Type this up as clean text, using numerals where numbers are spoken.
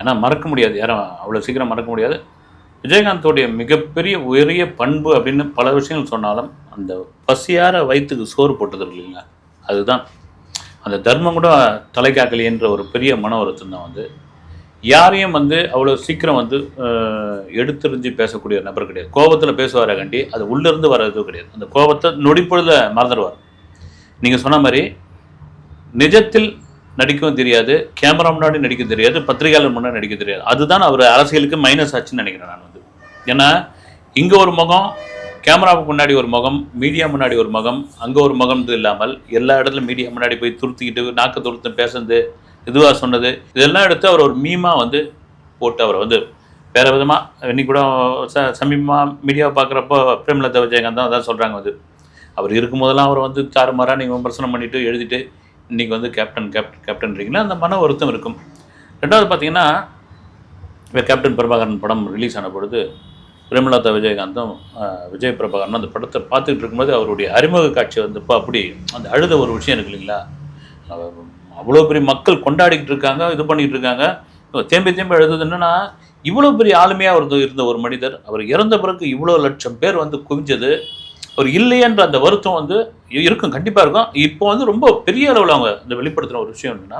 ஏன்னா மறக்க முடியாது, யாரும் அவ்வளோ சீக்கிரம் மறக்க முடியாது. விஜயகாந்தோடைய மிகப்பெரிய உயரிய பண்பு அப்படின்னு பல விஷயங்கள் சொன்னாலும், அந்த பசியார வயிற்றுக்கு சோறு போட்டது இல்லைங்களா, அதுதான். அந்த தர்மம் கூட தலைக்காக்கலைன்ற ஒரு பெரிய மன வருத்தம் தான் வந்து யாரையும் வந்து அவ்வளோ சீக்கிரம் வந்து எடுத்தெறிஞ்சு பேசக்கூடிய நபர் கிடையாது. கோபத்தில் பேசுவாரே கண்டி அது உள்ளேருந்து வர்றது கிடையாது. அந்த கோபத்தை நொடிப்பொழுத மறந்துடுவார். நீங்கள் சொன்ன மாதிரி நிஜத்தில் நடிக்கவும் தெரியாது, கேமரா முன்னாடி நடிக்க தெரியாது, பத்திரிகையாளர் முன்னாடி நடிக்க தெரியாது. அதுதான் அவர் அரசியலுக்கு மைனஸ் ஆச்சுன்னு நினைக்கிறேன் நான் வந்து. ஏன்னா இங்கே ஒரு முகம், கேமராவுக்கு முன்னாடி ஒரு முகம், மீடியா முன்னாடி ஒரு முகம், அங்கே ஒரு முகம் இல்லாமல் எல்லா இடத்துலையும் மீடியா முன்னாடி போய் துருத்திக்கிட்டு நாக்கு துருத்து பேசுறது, இதுவாக சொன்னது, இதெல்லாம் எடுத்து அவர் ஒரு மீமாக வந்து போட்டு அவரை வந்து வேறு விதமாக இன்னைக்கு கூட சமீபமாக மீடியாவை பார்க்குறப்போ பிரேமலதா விஜயகாந்த் தான் அதான் சொல்கிறாங்க வந்து அவர் இருக்கும் போதெல்லாம் அவர் வந்து தாறுமாறாக நீங்கள் விமர்சனம் பண்ணிவிட்டு எழுதிட்டு இன்றைக்கி வந்து கேப்டன்றீங்கன்னா அந்த மன வருத்தம் இருக்கும். ரெண்டாவது பார்த்தீங்கன்னா இப்போ கேப்டன் பிரபாகரன் படம் ரிலீஸ் ஆன பொழுது பிரேமலதா விஜயகாந்தும் விஜய் பிரபாகரனும் அந்த படத்தை பார்த்துக்கிட்டு இருக்கும்போது அவருடைய அறிமுக காட்சி வந்தப்போ அப்படி அந்த அழுத ஒரு விஷயம் இருக்கு இல்லைங்களா, அவ்வளோ பெரிய மக்கள் கொண்டாடிக்கிட்டு இருக்காங்க, இது பண்ணிகிட்டு இருக்காங்க, தேம்பி எழுதுது என்னன்னா இவ்வளோ பெரிய ஆளுமையாக இருந்த ஒரு மனிதர் அவர் இறந்த பிறகு இவ்வளோ லட்சம் பேர் வந்து குவிஞ்சது ஒரு இல்லையன்ற அந்த வருத்தம் வந்து இருக்கும், கண்டிப்பாக இருக்கும். இப்போ வந்து ரொம்ப பெரிய அளவில் அவங்க இந்த வெளிப்படுத்துகிற ஒரு விஷயம் என்னன்னா